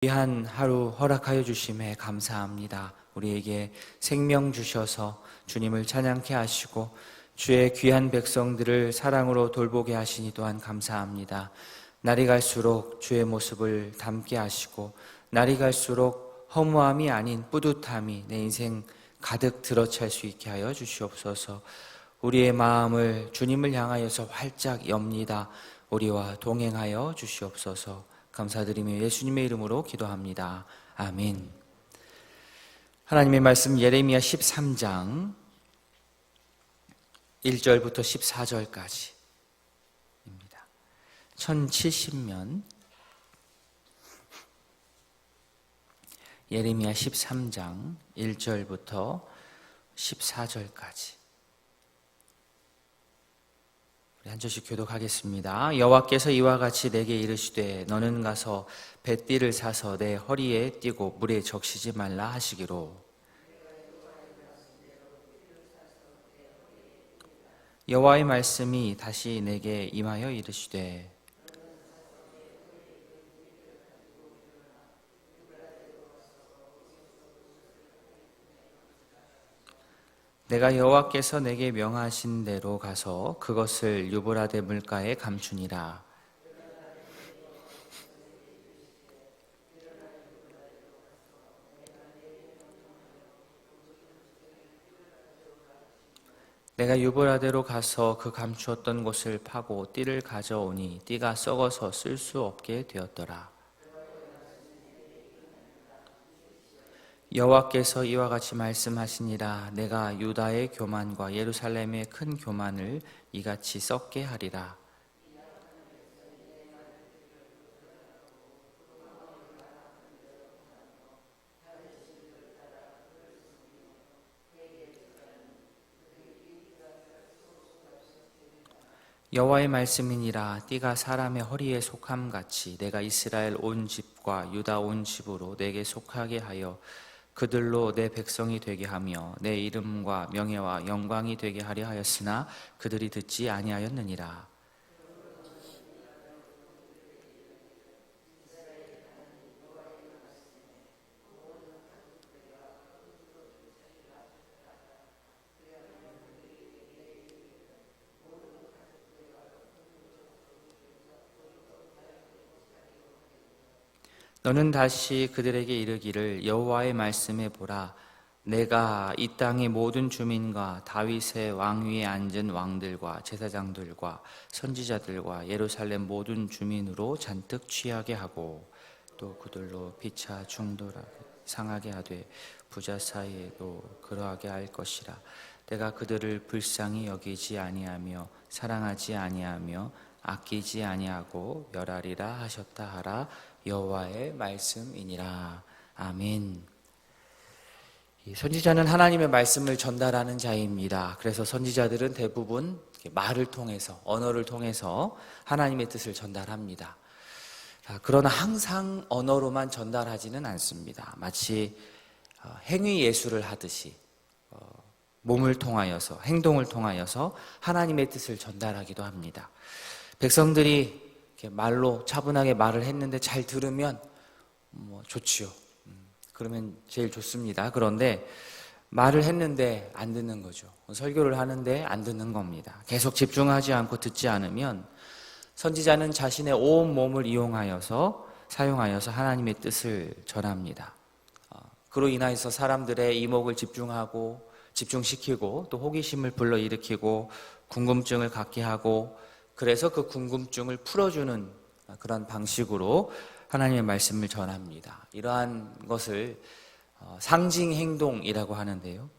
귀한 하루 허락하여 주심에 감사합니다. 우리에게 생명 주셔서 주님을 찬양케 하시고 주의 귀한 백성들을 사랑으로 돌보게 하시니 또한 감사합니다. 날이 갈수록 주의 모습을 담게 하시고 날이 갈수록 허무함이 아닌 뿌듯함이 내 인생 가득 들어찰 수 있게 하여 주시옵소서. 우리의 마음을 주님을 향하여서 활짝 엽니다. 우리와 동행하여 주시옵소서. 감사드리며 예수님의 이름으로 기도합니다. 아멘. 하나님의 말씀 예레미야 13장 1절부터 14절까지입니다. 1070면 예레미야 13장 1절부터 14절까지 한 절씩 교독하겠습니다. 여호와께서 이와 같이 내게 이르시되 너는 가서 뱃띠를 사서 내 허리에 띠고 물에 적시지 말라 하시기로 여호와의 말씀이 다시 내게 임하여 이르시되 내가 여호와께서 내게 명하신 대로 가서 그것을 유브라데 물가에 감추니라. 내가 유브라데로 가서 그 감추었던 곳을 파고 띠를 가져오니 띠가 썩어서 쓸 수 없게 되었더라. 여호와께서 이와 같이 말씀하시니라. 내가 유다의 교만과 예루살렘의 큰 교만을 이같이 썩게 하리라. 여호와의 말씀이니라. 띠가 사람의 허리에 속함같이 내가 이스라엘 온 집과 유다 온 집으로 내게 속하게 하여 그들로 내 백성이 되게 하며 내 이름과 명예와 영광이 되게 하려 하였으나 그들이 듣지 아니하였느니라. 너는 다시 그들에게 이르기를 여호와의 말씀에 보라. 내가 이 땅의 모든 주민과 다윗의 왕위에 앉은 왕들과 제사장들과 선지자들과 예루살렘 모든 주민으로 잔뜩 취하게 하고 또 그들로 피차 충돌하게 상하게 하되 부자 사이에도 그러하게 할 것이라. 내가 그들을 불쌍히 여기지 아니하며 사랑하지 아니하며 아끼지 아니하고 멸하리라 하셨다 하라. 여호와의 말씀이니라. 아멘. 선지자는 하나님의 말씀을 전달하는 자입니다. 그래서 선지자들은 대부분 말을 통해서, 언어를 통해서 하나님의 뜻을 전달합니다. 그러나 항상 언어로만 전달하지는 않습니다. 마치 행위 예술을 하듯이 몸을 통하여서, 행동을 통하여서 하나님의 뜻을 전달하기도 합니다. 백성들이 말로 차분하게 말을 했는데 잘 들으면 좋지요. 그러면 제일 좋습니다. 그런데 말을 했는데 안 듣는 거죠. 설교를 하는데 안 듣는 겁니다. 계속 집중하지 않고 듣지 않으면 선지자는 자신의 온 몸을 사용하여서 하나님의 뜻을 전합니다. 그로 인하여서 사람들의 이목을 집중시키고 또 호기심을 불러일으키고 궁금증을 갖게 하고 그래서 그 궁금증을 풀어주는 그런 방식으로 하나님의 말씀을 전합니다. 이러한 것을 상징 행동이라고 하는데요.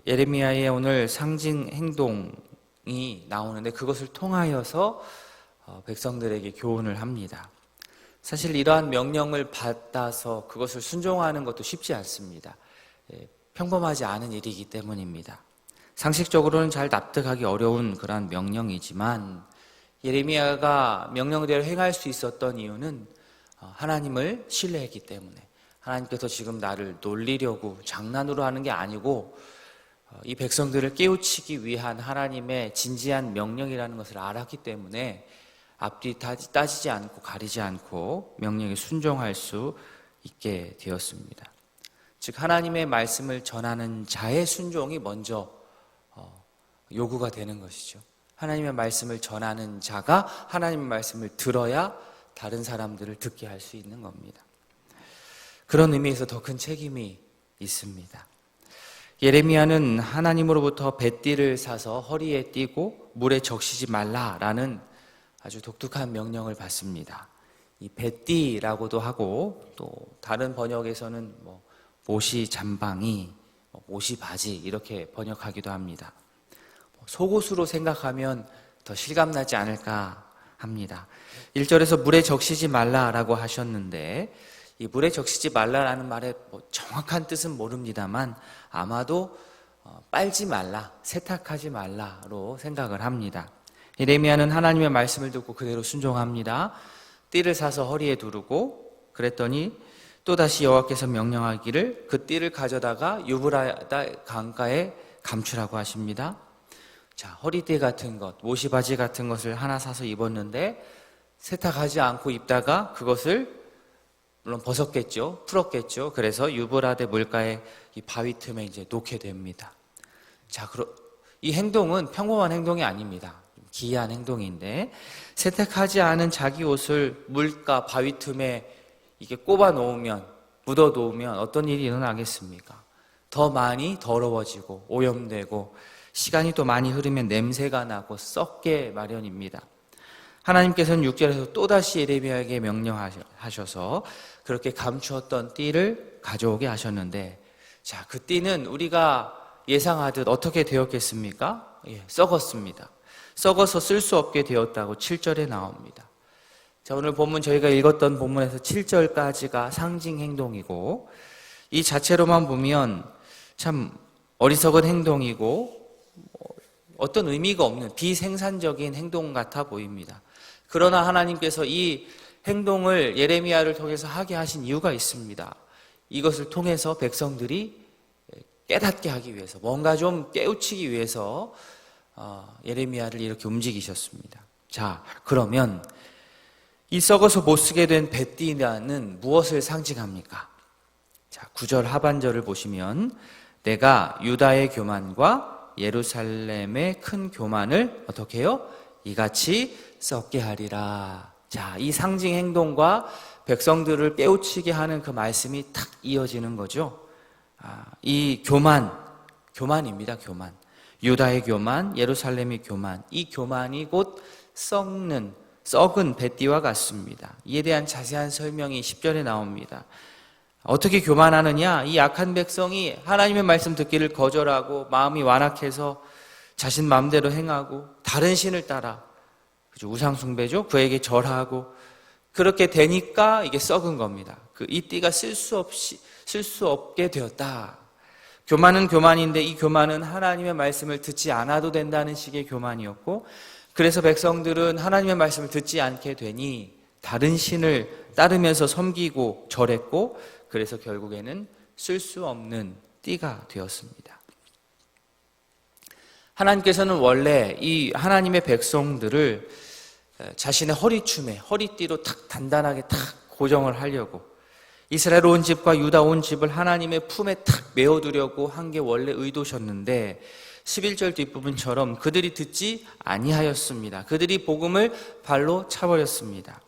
예레미야의 오늘 상징 행동이 나오는데 그것을 통하여서 백성들에게 교훈을 합니다. 사실 이러한 명령을 받아서 그것을 순종하는 것도 쉽지 않습니다. 평범하지 않은 일이기 때문입니다. 상식적으로는 잘 납득하기 어려운 그러한 명령이지만 예레미야가 명령대로 행할 수 있었던 이유는 하나님을 신뢰했기 때문에 하나님께서 지금 나를 놀리려고 장난으로 하는 게 아니고 이 백성들을 깨우치기 위한 하나님의 진지한 명령이라는 것을 알았기 때문에 앞뒤 따지지 않고 가리지 않고 명령에 순종할 수 있게 되었습니다. 즉 하나님의 말씀을 전하는 자의 순종이 먼저 요구가 되는 것이죠. 하나님의 말씀을 전하는 자가 하나님의 말씀을 들어야 다른 사람들을 듣게 할 수 있는 겁니다. 그런 의미에서 더 큰 책임이 있습니다. 예레미야는 하나님으로부터 뱃띠를 사서 허리에 띠고 물에 적시지 말라라는 아주 독특한 명령을 받습니다. 이 뱃띠라고도 하고 또 다른 번역에서는 모시 잠방이, 모시 바지 이렇게 번역하기도 합니다. 속옷으로 생각하면 더 실감나지 않을까 합니다. 1절에서 물에 적시지 말라라고 하셨는데 이 물에 적시지 말라라는 말의 정확한 뜻은 모릅니다만 아마도 빨지 말라, 세탁하지 말라로 생각을 합니다. 예레미야는 하나님의 말씀을 듣고 그대로 순종합니다. 띠를 사서 허리에 두르고 그랬더니 또다시 여호와께서 명령하기를 그 띠를 가져다가 유브라다 강가에 감추라고 하십니다. 자, 허리띠 같은 것, 모시바지 같은 것을 하나 사서 입었는데 세탁하지 않고 입다가 그것을 물론 벗었겠죠, 풀었겠죠. 그래서 유브라데 물가에 이 바위 틈에 이제 놓게 됩니다. 자, 이 행동은 평범한 행동이 아닙니다. 기이한 행동인데 세탁하지 않은 자기 옷을 물가 바위 틈에 이게 꼽아 놓으면, 묻어 놓으면 어떤 일이 일어나겠습니까? 더 많이 더러워지고 오염되고 시간이 또 많이 흐르면 냄새가 나고 썩게 마련입니다. 하나님께서는 6절에서 또다시 예레미야에게 명령하셔서 그렇게 감추었던 띠를 가져오게 하셨는데, 자, 그 띠는 우리가 예상하듯 어떻게 되었겠습니까? 썩었습니다. 썩어서 쓸 수 없게 되었다고 7절에 나옵니다. 자, 오늘 본문 저희가 읽었던 본문에서 7절까지가 상징 행동이고 이 자체로만 보면 참 어리석은 행동이고 어떤 의미가 없는 비생산적인 행동 같아 보입니다. 그러나 하나님께서 이 행동을 예레미야를 통해서 하게 하신 이유가 있습니다. 이것을 통해서 백성들이 깨닫게 하기 위해서, 뭔가 좀 깨우치기 위해서 예레미야를 이렇게 움직이셨습니다. 자, 그러면 이 썩어서 못 쓰게 된 뱃띠는 무엇을 상징합니까? 자, 9절 하반절을 보시면 내가 유다의 교만과 예루살렘의 큰 교만을 어떻게 해요? 이같이 썩게 하리라. 자, 이 상징 행동과 백성들을 깨우치게 하는 그 말씀이 탁 이어지는 거죠. 이 교만입니다. 교만. 유다의 교만, 예루살렘의 교만. 이 교만이 곧 썩은 뱃띠와 같습니다. 이에 대한 자세한 설명이 10절에 나옵니다. 어떻게 교만하느냐? 이 악한 백성이 하나님의 말씀 듣기를 거절하고 마음이 완악해서 자신 마음대로 행하고 다른 신을 따라, 그죠? 우상 숭배죠. 그에게 절하고 그렇게 되니까 이게 썩은 겁니다. 이 띠가 쓸 수 없게 되었다. 교만은 교만인데 이 교만은 하나님의 말씀을 듣지 않아도 된다는 식의 교만이었고, 그래서 백성들은 하나님의 말씀을 듣지 않게 되니 다른 신을 따르면서 섬기고 절했고, 그래서 결국에는 쓸 수 없는 띠가 되었습니다. 하나님께서는 원래 이 하나님의 백성들을 자신의 허리춤에, 허리띠로 탁 단단하게 탁 고정을 하려고, 이스라엘 온 집과 유다 온 집을 하나님의 품에 탁 메어두려고 한 게 원래 의도셨는데 11절 뒷부분처럼 그들이 듣지 아니하였습니다. 그들이 복음을 발로 차버렸습니다.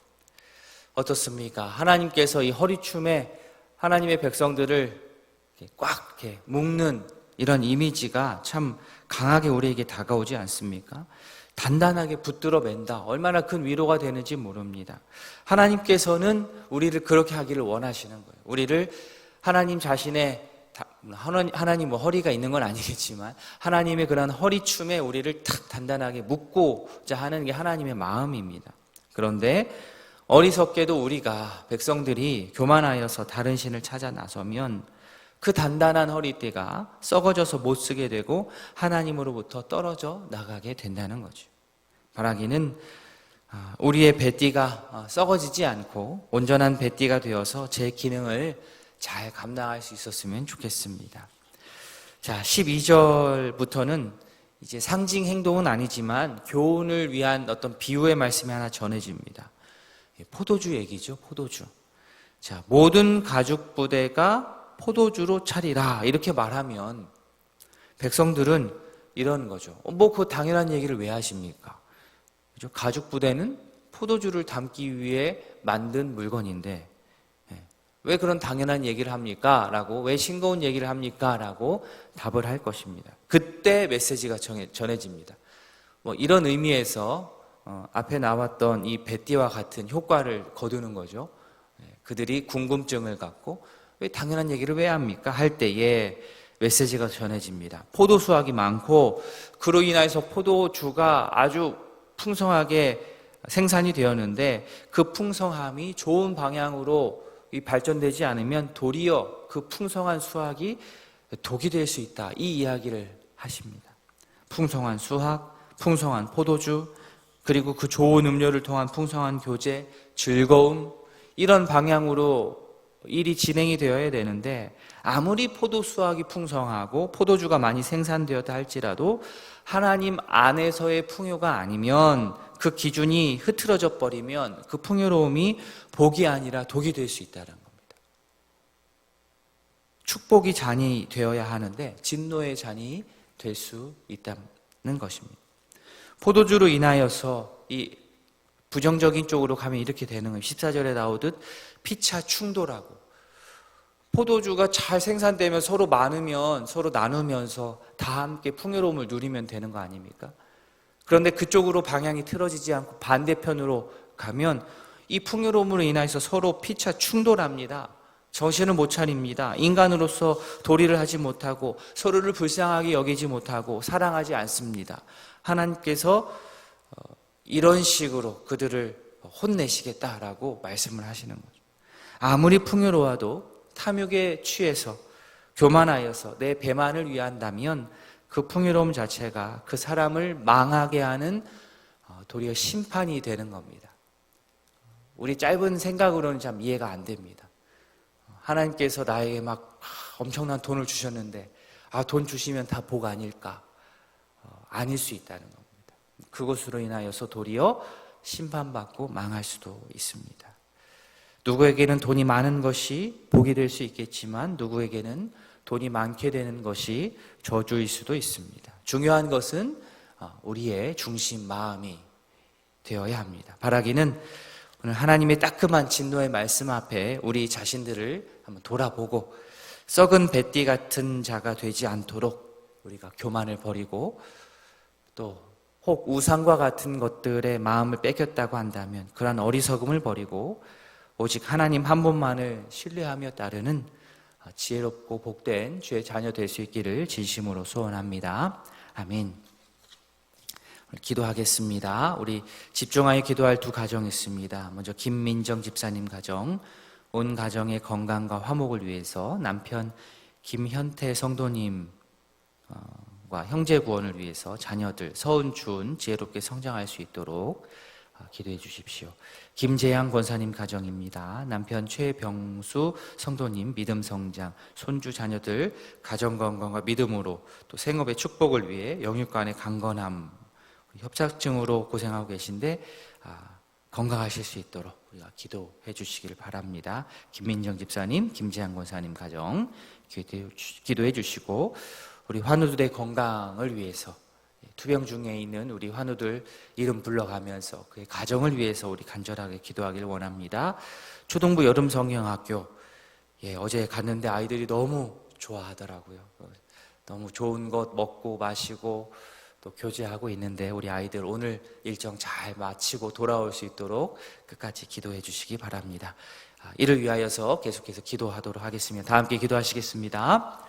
어떻습니까? 하나님께서 이 허리춤에 하나님의 백성들을 꽉 이렇게 묶는 이런 이미지가 참 강하게 우리에게 다가오지 않습니까? 단단하게 붙들어 맨다. 얼마나 큰 위로가 되는지 모릅니다. 하나님께서는 우리를 그렇게 하기를 원하시는 거예요. 우리를 하나님 자신의, 하나님 허리가 있는 건 아니겠지만 하나님의 그런 허리춤에 우리를 탁 단단하게 묶고자 하는 게 하나님의 마음입니다. 그런데 어리석게도 우리가, 백성들이 교만하여서 다른 신을 찾아 나서면 그 단단한 허리띠가 썩어져서 못 쓰게 되고 하나님으로부터 떨어져 나가게 된다는 거죠. 바라기는 우리의 뱃띠가 썩어지지 않고 온전한 뱃띠가 되어서 제 기능을 잘 감당할 수 있었으면 좋겠습니다. 자, 12절부터는 이제 상징 행동은 아니지만 교훈을 위한 어떤 비유의 말씀이 하나 전해집니다. 포도주 얘기죠, 포도주. 자, 모든 가죽 부대가 포도주로 차리라 이렇게 말하면 백성들은 이런 거죠. 그 당연한 얘기를 왜 하십니까? 그죠? 가죽 부대는 포도주를 담기 위해 만든 물건인데 왜 그런 당연한 얘기를 합니까? 라고, 왜 싱거운 얘기를 합니까? 라고 답을 할 것입니다. 그때 메시지가 전해집니다. 이런 의미에서 앞에 나왔던 이 베띠와 같은 효과를 거두는 거죠. 그들이 궁금증을 갖고 왜 당연한 얘기를 왜 합니까? 할 때에 메시지가 전해집니다. 포도 수확이 많고 그로 인해서 포도주가 아주 풍성하게 생산이 되었는데 그 풍성함이 좋은 방향으로 발전되지 않으면 도리어 그 풍성한 수확이 독이 될 수 있다. 이 이야기를 하십니다. 풍성한 수확, 풍성한 포도주, 그리고 그 좋은 음료를 통한 풍성한 교제, 즐거움, 이런 방향으로 일이 진행이 되어야 되는데 아무리 포도 수확이 풍성하고 포도주가 많이 생산되었다 할지라도 하나님 안에서의 풍요가 아니면, 그 기준이 흐트러져 버리면 그 풍요로움이 복이 아니라 독이 될 수 있다는 겁니다. 축복이 잔이 되어야 하는데 진노의 잔이 될 수 있다는 것입니다. 포도주로 인하여서 이 부정적인 쪽으로 가면 이렇게 되는 거예요. 14절에 나오듯 피차 충돌하고, 포도주가 잘 생산되면 서로 많으면 서로 나누면서 다 함께 풍요로움을 누리면 되는 거 아닙니까? 그런데 그쪽으로 방향이 틀어지지 않고 반대편으로 가면 이 풍요로움으로 인해서 서로 피차 충돌합니다. 정신을 못 차립니다. 인간으로서 도리를 하지 못하고 서로를 불쌍하게 여기지 못하고 사랑하지 않습니다. 하나님께서 이런 식으로 그들을 혼내시겠다라고 말씀을 하시는 거죠. 아무리 풍요로워도 탐욕에 취해서 교만하여서 내 배만을 위한다면 그 풍요로움 자체가 그 사람을 망하게 하는 도리어 심판이 되는 겁니다. 우리 짧은 생각으로는 참 이해가 안 됩니다. 하나님께서 나에게 막 엄청난 돈을 주셨는데 돈 주시면 다 복 아닐까? 아닐 수 있다는 겁니다. 그것으로 인하여서 도리어 심판받고 망할 수도 있습니다. 누구에게는 돈이 많은 것이 복이 될 수 있겠지만 누구에게는 돈이 많게 되는 것이 저주일 수도 있습니다. 중요한 것은 우리의 중심 마음이 되어야 합니다. 바라기는 오늘 하나님의 따끔한 진노의 말씀 앞에 우리 자신들을 한번 돌아보고 썩은 뱃띠 같은 자가 되지 않도록 우리가 교만을 버리고, 또 혹 우상과 같은 것들의 마음을 뺏겼다고 한다면 그러한 어리석음을 버리고 오직 하나님 한 분만을 신뢰하며 따르는 지혜롭고 복된 주의 자녀 될 수 있기를 진심으로 소원합니다. 아멘. 기도하겠습니다. 우리 집중하여 기도할 두 가정이 있습니다. 먼저 김민정 집사님 가정, 온 가정의 건강과 화목을 위해서 남편 김현태 성도님과 형제 구원을 위해서 자녀들 서은준 지혜롭게 성장할 수 있도록 기도해 주십시오. 김재양 권사님 가정입니다. 남편 최병수 성도님 믿음 성장, 손주 자녀들 가정 건강과 믿음으로, 또 생업의 축복을 위해 영육간의 강건함, 협착증으로 고생하고 계신데 건강하실 수 있도록 우리가 기도해 주시기를 바랍니다. 김민정 집사님, 김재양 권사님 가정 기도해 주시고, 우리 환우들의 건강을 위해서 투병 중에 있는 우리 환우들 이름 불러가면서 그의 가정을 위해서 우리 간절하게 기도하기를 원합니다. 초등부 여름 성경학교, 어제 갔는데 아이들이 너무 좋아하더라고요. 너무 좋은 것 먹고 마시고 또 교제하고 있는데 우리 아이들 오늘 일정 잘 마치고 돌아올 수 있도록 끝까지 기도해 주시기 바랍니다. 이를 위하여서 계속해서 기도하도록 하겠습니다. 다 함께 기도하시겠습니다.